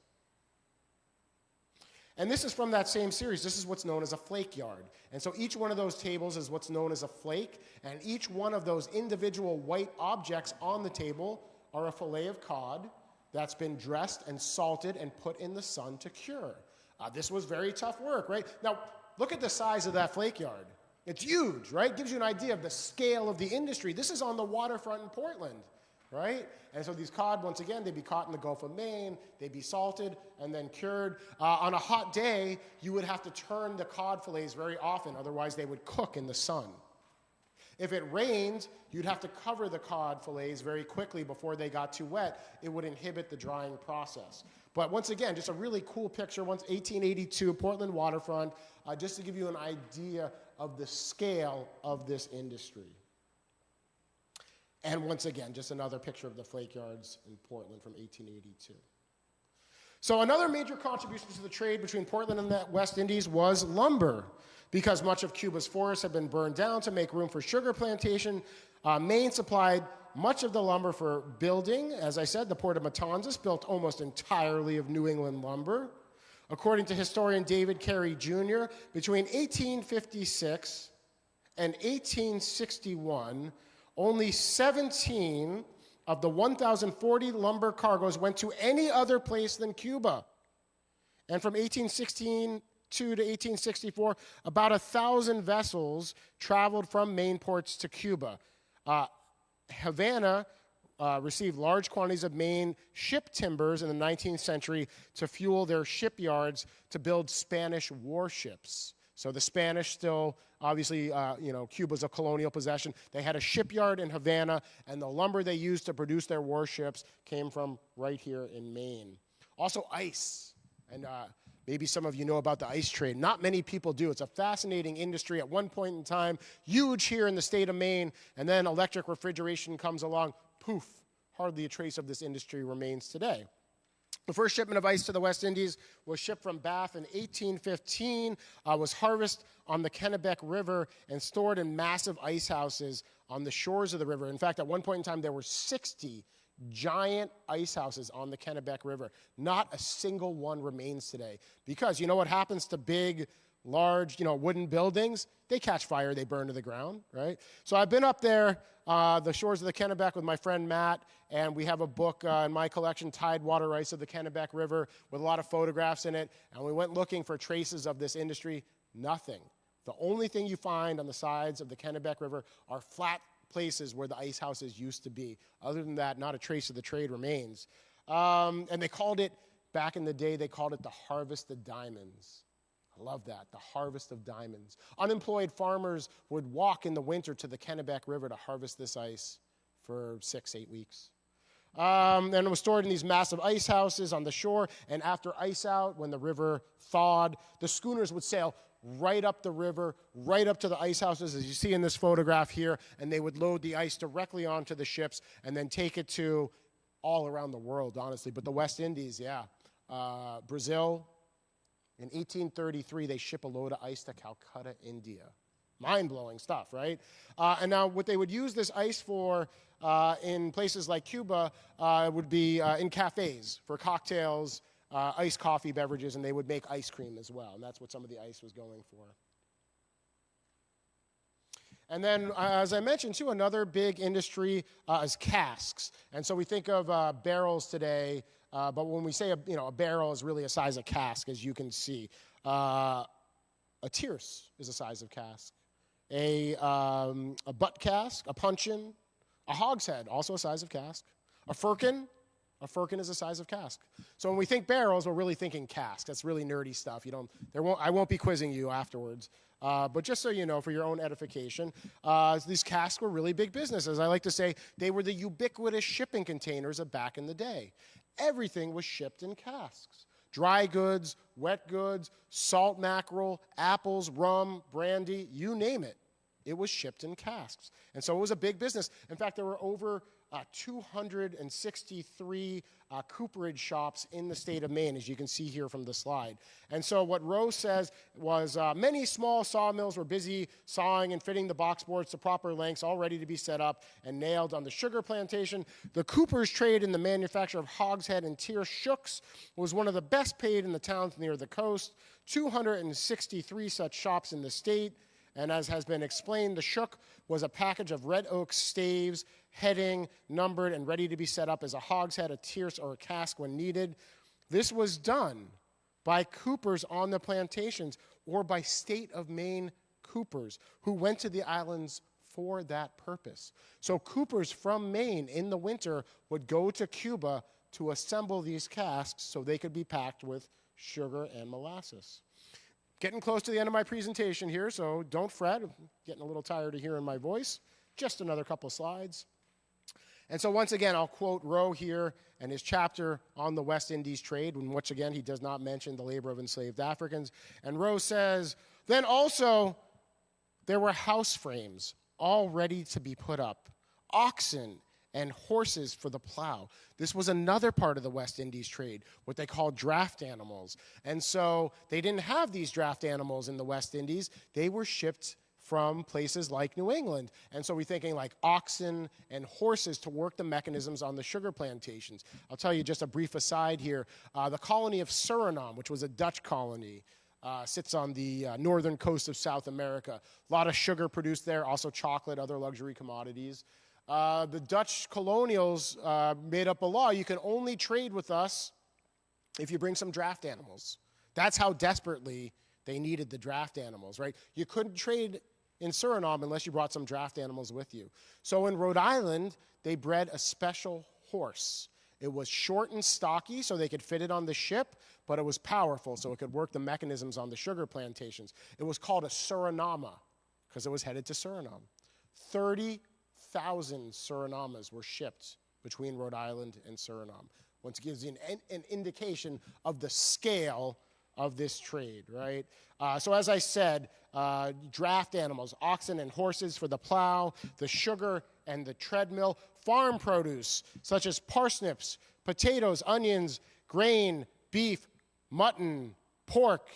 And this is from that same series. This is what's known as a flake yard. And so each one of those tables is what's known as a flake, and each one of those individual white objects on the table are a fillet of cod that's been dressed and salted and put in the sun to cure. This was very tough work, right? Now, look at the size of that flake yard. It's huge, right? Gives you an idea of the scale of the industry. This is on the waterfront in Portland, right? And so these cod, once again, they'd be caught in the Gulf of Maine, they'd be salted and then cured. On a hot day, you would have to turn the cod fillets very often, otherwise they would cook in the sun. If it rained, you'd have to cover the cod fillets very quickly before they got too wet. It would inhibit the drying process. But once again, just a really cool picture, 1882, Portland waterfront, just to give you an idea of the scale of this industry. And once again, just another picture of the flake yards in Portland from 1882. So another major contribution to the trade between Portland and the West Indies was lumber. Because much of Cuba's forests had been burned down to make room for sugar plantation, Maine supplied much of the lumber for building. As I said, the port of Matanzas built almost entirely of New England lumber. According to historian David Carey Jr., between 1856 and 1861, only 17 of the 1,040 lumber cargoes went to any other place than Cuba. And from 1816 to 1864, about 1,000 vessels traveled from Maine ports to Cuba. Havana received large quantities of Maine ship timbers in the 19th century to fuel their shipyards to build Spanish warships. So the Spanish still, obviously, Cuba's a colonial possession. They had a shipyard in Havana, and the lumber they used to produce their warships came from right here in Maine. Also ice, and maybe some of you know about the ice trade. Not many people do. It's a fascinating industry at one point in time, huge here in the state of Maine, and then electric refrigeration comes along, poof, hardly a trace of this industry remains today. The first shipment of ice to the West Indies was shipped from Bath in 1815, was harvested on the Kennebec River and stored in massive ice houses on the shores of the river. In fact, at one point in time, there were 60 giant ice houses on the Kennebec River. Not a single one remains today. Because you know what happens to big, large, wooden buildings? They catch fire, they burn to the ground, right? So I've been up there, the shores of the Kennebec with my friend Matt, and we have a book in my collection, Tidewater Ice of the Kennebec River, with a lot of photographs in it, and we went looking for traces of this industry. Nothing. The only thing you find on the sides of the Kennebec River are flat places where the ice houses used to be. Other than that, not a trace of the trade remains. And they called it, back in the day, they called it the Harvest of Diamonds. I love that, the harvest of diamonds. Unemployed farmers would walk in the winter to the Kennebec River to harvest this ice for 6-8 weeks. And it was stored in these massive ice houses on the shore, and after ice out, when the river thawed, the schooners would sail right up the river, right up to the ice houses, as you see in this photograph here, and they would load the ice directly onto the ships and then take it to all around the world, honestly. But the West Indies, Brazil, In 1833, they ship a load of ice to Calcutta, India. Mind-blowing stuff, right? And now what they would use this ice for in places like Cuba would be in cafes for cocktails, iced coffee beverages, and they would make ice cream as well. And that's what some of the ice was going for. And then, as I mentioned, too, another big industry is casks. And so we think of barrels today, but when we say a barrel is really a size of cask, as you can see. A tierce is a size of cask. A butt cask, a puncheon, a hogshead, also a size of cask. A firkin is a size of cask. So when we think barrels, we're really thinking cask. That's really nerdy stuff. I won't be quizzing you afterwards. But just so you know, for your own edification, these casks were really big businesses. I like to say they were the ubiquitous shipping containers of back in the day. Everything was shipped in casks. Dry goods, wet goods, salt mackerel, apples, rum, brandy, you name it. It was shipped in casks. And so it was a big business. In fact, there were over 263 cooperage shops in the state of Maine, as you can see here from the slide. And so what Rose says was many small sawmills were busy sawing and fitting the box boards to proper lengths, all ready to be set up and nailed on the sugar plantation. The cooper's trade in the manufacture of hogshead and tier shooks was one of the best paid in the towns near the coast. 263 such shops in the state. And as has been explained, the shook was a package of red oak staves, heading, numbered, and ready to be set up as a hogshead, a tierce, or a cask when needed. This was done by coopers on the plantations or by state of Maine coopers who went to the islands for that purpose. So coopers from Maine in the winter would go to Cuba to assemble these casks so they could be packed with sugar and molasses. Getting close to the end of my presentation here, so don't fret. I'm getting a little tired of hearing my voice. Just another couple slides. And so once again, I'll quote Rowe here and his chapter on the West Indies trade, in which again he does not mention the labor of enslaved Africans. And Rowe says, then also there were house frames all ready to be put up, oxen and horses for the plow. This was another part of the West Indies trade, what they called draft animals. And so they didn't have these draft animals in the West Indies. They were shipped from places like New England. And so we're thinking like oxen and horses to work the mechanisms on the sugar plantations. I'll tell you just a brief aside here. The colony of Suriname, which was a Dutch colony, sits on the northern coast of South America. A lot of sugar produced there, also chocolate, other luxury commodities. The Dutch colonials made up a law. You can only trade with us if you bring some draft animals. That's how desperately they needed the draft animals, right? You couldn't trade in Suriname unless you brought some draft animals with you. So in Rhode Island, they bred a special horse. It was short and stocky, so they could fit it on the ship, but it was powerful, so it could work the mechanisms on the sugar plantations. It was called a Surinama because it was headed to Suriname. 30,000 Surinamas were shipped between Rhode Island and Suriname. Once it gives you an indication of the scale of this trade, right? So as I said, draft animals, oxen and horses for the plow, the sugar and the treadmill, farm produce such as parsnips, potatoes, onions, grain, beef, mutton, pork,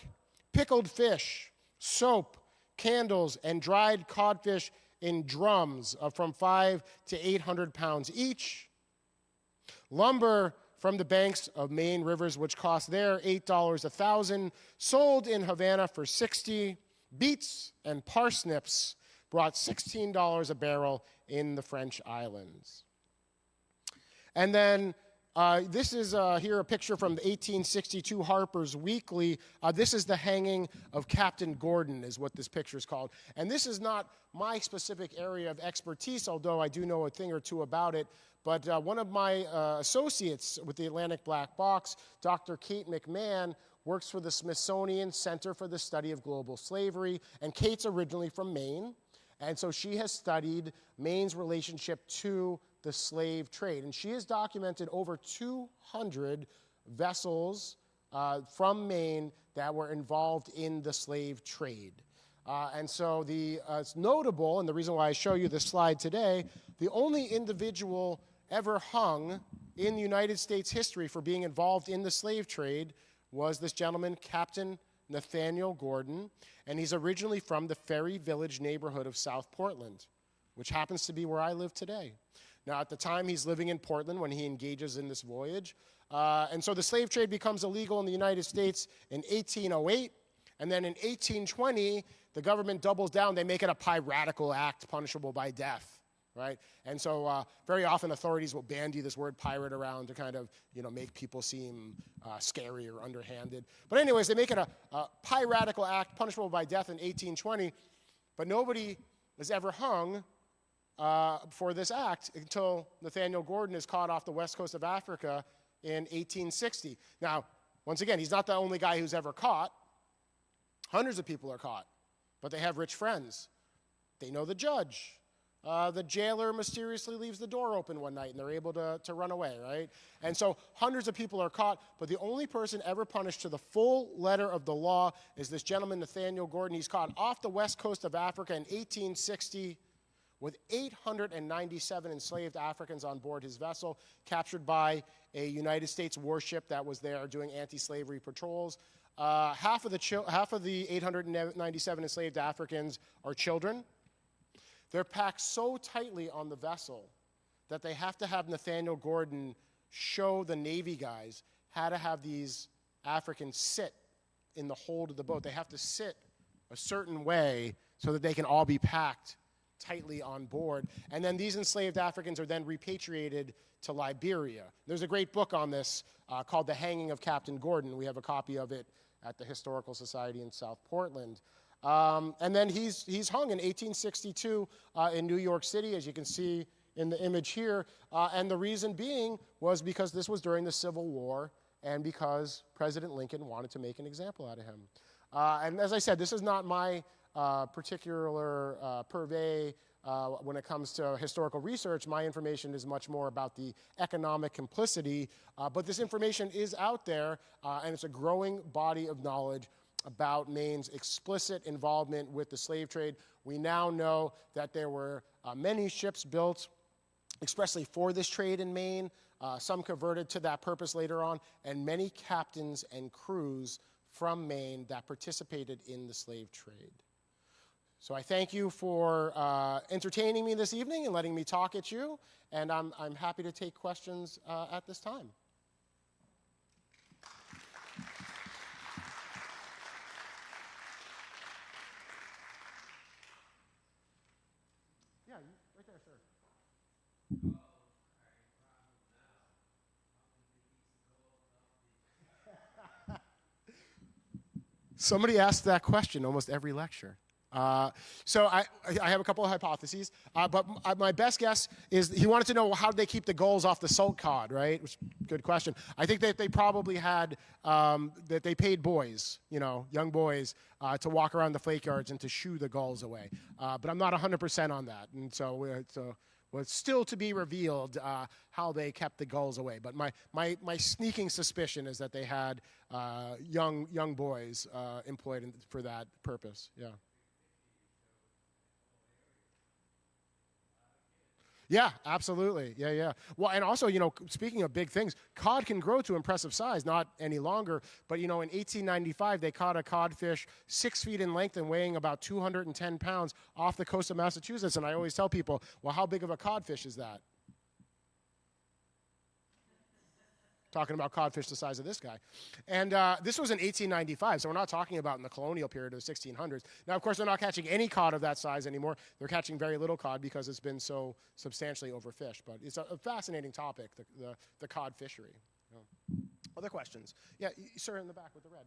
pickled fish, soap, candles, and dried codfish in drums of from 500 to 800 pounds each. Lumber from the banks of Maine rivers, which cost there $8 a thousand, sold in Havana for $60. Beets and parsnips brought $16 a barrel in the French islands. And then this is here a picture from the 1862 Harper's Weekly. This is the hanging of Captain Gordon, is what this picture is called. And this is not my specific area of expertise, although I do know a thing or two about it. But one of my associates with the Atlantic Black Box, Dr. Kate McMahon, works for the Smithsonian Center for the Study of Global Slavery. And Kate's originally from Maine. And so she has studied Maine's relationship to the slave trade. And she has documented over 200 vessels from Maine that were involved in the slave trade. And so it's notable, and the reason why I show you this slide today, the only individual ever hung in United States history for being involved in the slave trade was this gentleman, Captain Nathaniel Gordon, and he's originally from the Ferry Village neighborhood of South Portland, which happens to be where I live today. Now, at the time, he's living in Portland when he engages in this voyage. And so the slave trade becomes illegal in the United States in 1808. And then in 1820, the government doubles down. They make it a piratical act punishable by death, right? And so very often authorities will bandy this word pirate around to kind of, make people seem scary or underhanded. But anyways, they make it a piratical act punishable by death in 1820. But nobody is ever hung for this act until Nathaniel Gordon is caught off the west coast of Africa in 1860. Now, once again, he's not the only guy who's ever caught. Hundreds of people are caught, but they have rich friends. They know the judge. The jailer mysteriously leaves the door open one night, and they're able to run away, right? And so hundreds of people are caught, but the only person ever punished to the full letter of the law is this gentleman, Nathaniel Gordon. He's caught off the west coast of Africa in 1860 with 897 enslaved Africans on board his vessel, captured by a United States warship that was there doing anti-slavery patrols. Half of the 897 enslaved Africans are children. They're packed so tightly on the vessel that they have to have Nathaniel Gordon show the Navy guys how to have these Africans sit in the hold of the boat. They have to sit a certain way so that they can all be packed tightly on board. And then these enslaved Africans are then repatriated to Liberia. There's a great book on this called The Hanging of Captain Gordon. We have a copy of it at the Historical Society in South Portland. And then he's hung in 1862 in New York City, as you can see in the image here. And the reason being was because this was during the Civil War and because President Lincoln wanted to make an example out of him. And as I said, this is not my particular purvey when it comes to historical research. My information is much more about the economic complicity, but this information is out there, and it's a growing body of knowledge about Maine's explicit involvement with the slave trade. We now know that there were many ships built expressly for this trade in Maine, some converted to that purpose later on, and many captains and crews from Maine that participated in the slave trade. So I thank you for entertaining me this evening and letting me talk at you, and I'm happy to take questions at this time. Yeah, right there, sir. Somebody asks that question almost every lecture. So I have a couple of hypotheses, but my best guess is he wanted to know how they keep the gulls off the salt cod, right? Which, good question. I think that they probably had, that they paid boys, young boys, to walk around the flake yards and to shoo the gulls away. But I'm not 100% on that, and so it's still to be revealed how they kept the gulls away. But my sneaking suspicion is that they had young boys employed for that purpose. Yeah. Yeah, absolutely. Yeah. Well, and also, speaking of big things, cod can grow to impressive size, not any longer. But, in 1895, they caught a codfish 6 feet in length and weighing about 210 pounds off the coast of Massachusetts. And I always tell people, well, how big of a codfish is that? Talking about codfish the size of this guy. And this was in 1895, so we're not talking about in the colonial period of the 1600s. Now, of course, they're not catching any cod of that size anymore. They're catching very little cod because it's been so substantially overfished. But it's a fascinating topic, the cod fishery. Other questions? Yeah, sir, in the back with the red.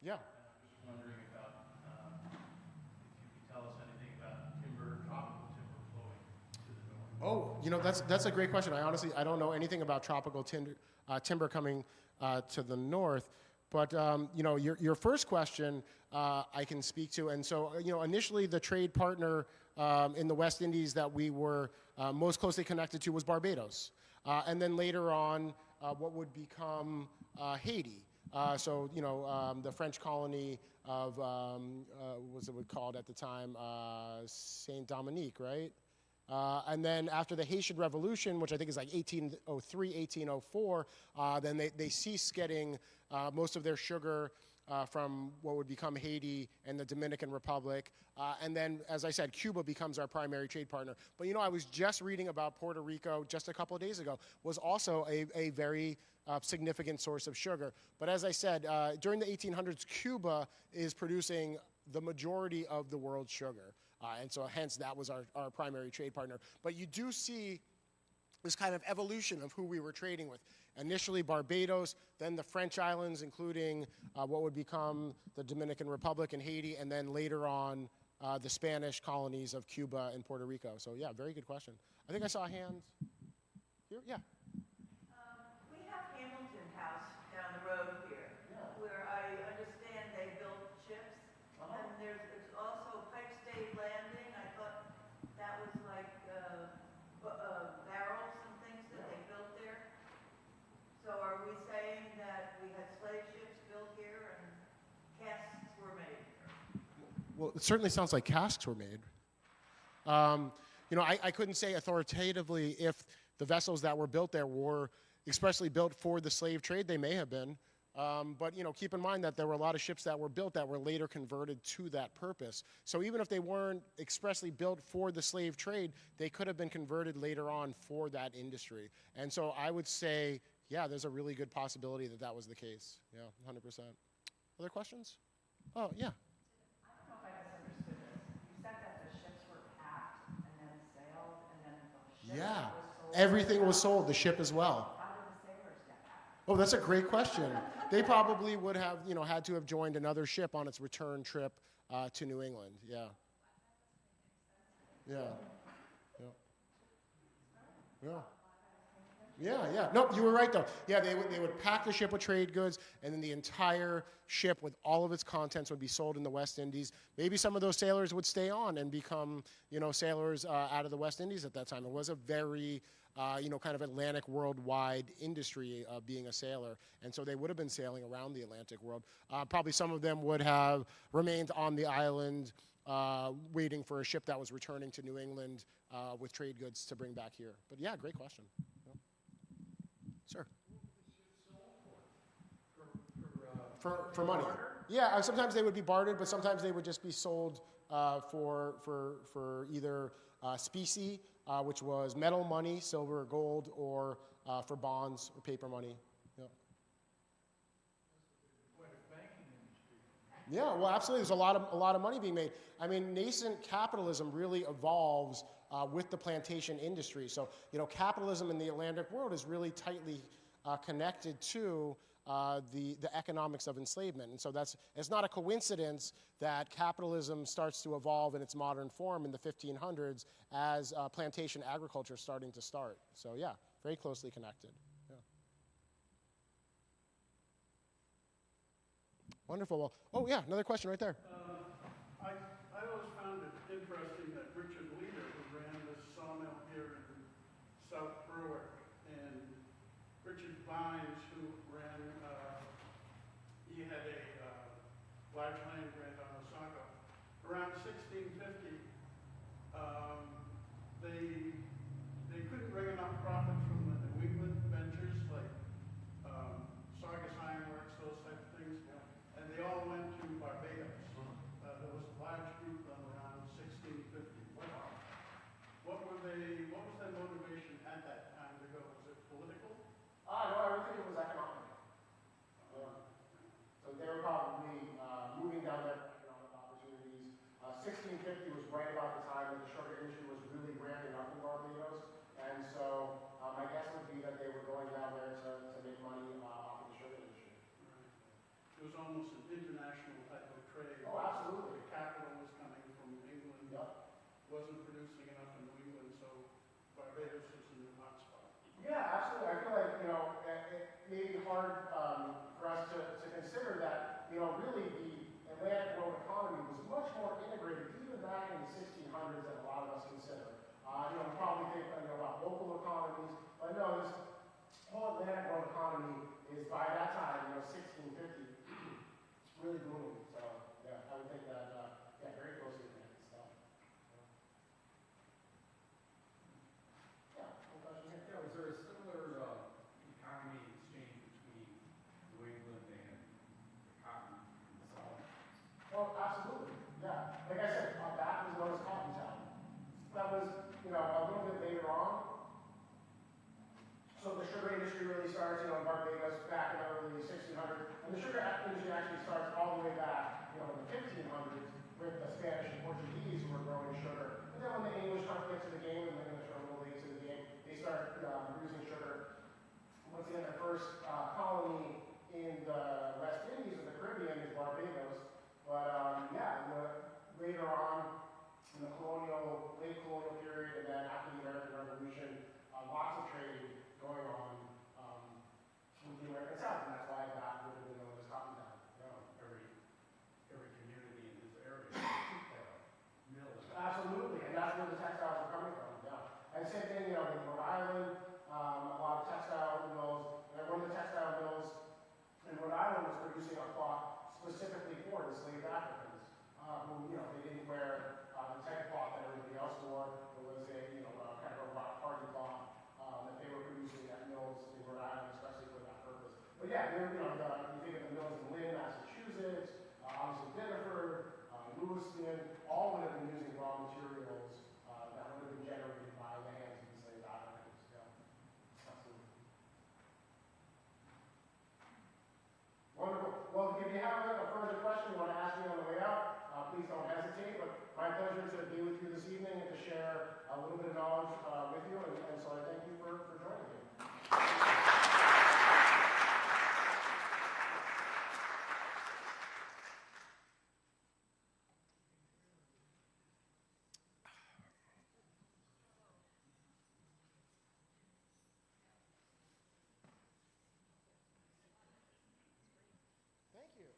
Yeah. And I'm just wondering about if you could tell us anything about tropical timber flowing to the north. Oh, that's a great question. I don't know anything about tropical timber coming to the north. But your first question I can speak to, and so initially the trade partner in the West Indies that we were most closely connected to was Barbados, and then later on what would become Haiti. The French colony of what was it called at the time, Saint Dominique, right? And then after the Haitian Revolution, which I think is like 1803, 1804, then they cease getting most of their sugar from what would become Haiti and the Dominican Republic. And then, as I said, Cuba becomes our primary trade partner. But I was just reading about Puerto Rico just a couple of days ago, was also a very significant source of sugar. But as I said, during the 1800s, Cuba is producing the majority of the world's sugar. And so hence that was our primary trade partner. But you do see this kind of evolution of who we were trading with. Initially Barbados, then the French islands, including what would become the Dominican Republic and Haiti, and then later on the Spanish colonies of Cuba and Puerto Rico. So yeah, very good question. I think I saw a hand here. Yeah. We have Hamilton House down the road here, where I understand they built ships. And there's also Pike State Landing. I thought that was like barrels and things that they built there. So are we saying that we had slave ships built here and casks were made here? Well, it certainly sounds like casks were made. I couldn't say authoritatively if the vessels that were built there were expressly built for the slave trade. They may have been. But keep in mind that there were a lot of ships that were built that were later converted to that purpose. So even if they weren't expressly built for the slave trade, they could have been converted later on for that industry. And so I would say, yeah, there's a really good possibility that that was the case. Yeah, 100%. Other questions? Oh, yeah. I don't know if I misunderstood this. You said that the ships were packed and then sailed, and then the ship Yeah, was sold. everything was sold, the ship as well. How did the sailors get that? Oh, that's a great question. They probably would have, had to have joined another ship on its return trip to New England. Yeah. Yeah. Yeah. Yeah. Yeah. Nope, you were right though. Yeah, they would pack the ship with trade goods, and then the entire ship with all of its contents would be sold in the West Indies. Maybe some of those sailors would stay on and become, sailors out of the West Indies at that time. It was a very, kind of Atlantic worldwide industry being a sailor, and so they would have been sailing around the Atlantic world. Probably some of them would have remained on the island, waiting for a ship that was returning to New England with trade goods to bring back here. But yeah, great question. Sir. For money. Yeah, sometimes they would be bartered, but sometimes they would just be sold for either specie, which was metal money, silver or gold, or for bonds or paper money. Yeah. Yeah, well, absolutely. There's a lot of money being made. I mean, nascent capitalism really evolves with the plantation industry. So, capitalism in the Atlantic world is really tightly connected to the economics of enslavement. And so it's not a coincidence that capitalism starts to evolve in its modern form in the 1500s as plantation agriculture is starting to start. So, yeah, very closely connected. Yeah. Wonderful. Well, oh, yeah, another question right there. I always found it interesting that Richard Leader, who ran this sawmill here in South Berwick, and Richard Vines, who ran, he had a large land grant on Osaka. Around 1650, they couldn't bring enough profit from the New England ventures like Saugus Ironworks, those type of things, and they all went to Barbados. There was a large group done around 1650. What was their motivation at that time to go? Was it political? No, I think it was economic. So they were probably moving down there for economic opportunities. 1650 was right about the time that the sugar industry was really ramping up in Barbados. And so my guess would be that they were going down there to make money off of the sugar industry. It was almost an international type of trade. Oh, absolutely. The capital was coming from England. Yep. Wasn't producing enough in New England, so Barbados was in the hot spot. Yeah, absolutely. I feel like, it may be hard for us to consider really the Atlantic road economy was much more integrated even back in the 1600s than a lot of us consider. We probably think about local economies, but no, this whole Atlantic road economy is by that time, 1650, really booming. So yeah, I would think that very closely connected stuff. Yeah, one question here. Yeah, was there a similar economy exchange between New England and the cotton in the South? Oh, absolutely. Yeah. Like I said, that was known as Cotton Town. That was, a little bit later on. So the sugar industry really starts, in Barbados back in the early 1600s. And the sugar industry actually starts all the way back, in the 1500s with the Spanish and Portuguese who were growing sugar. And then when the English start to get to the game, and the English are a little late to the game, they start producing sugar. Once again, the first colony in the West Indies or the Caribbean is Barbados. But later on, in the late colonial period, and then after the American Revolution, lots of trade going on with the American South, and that's why that would have been known as Cotton Town. Every community in this area had a mill. Absolutely, and that's where the textiles are coming from. Yeah, and same thing, in Rhode Island, a lot of textile mills. And one of the textile mills in Rhode Island was producing a cloth specifically for enslaved Africans, who they didn't wear the type of cloth that everybody else wore. It was a kind of a rock party cloth that they were producing at mills in Rhode Island, especially for that purpose. But yeah, you think of the mills in Lynn, Massachusetts, obviously Biddeford, Lewiston, all would have been using raw materials that would have been generated by the hands of enslaved Africans. Yeah, absolutely. Wonderful. Well, if you have a further question you want to ask me on the way out, please don't hesitate. But my pleasure to be with you this evening and to share a little bit of knowledge with you. And so I thank you for joining me. Thank you.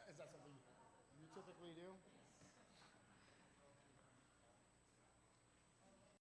Is that something you typically do?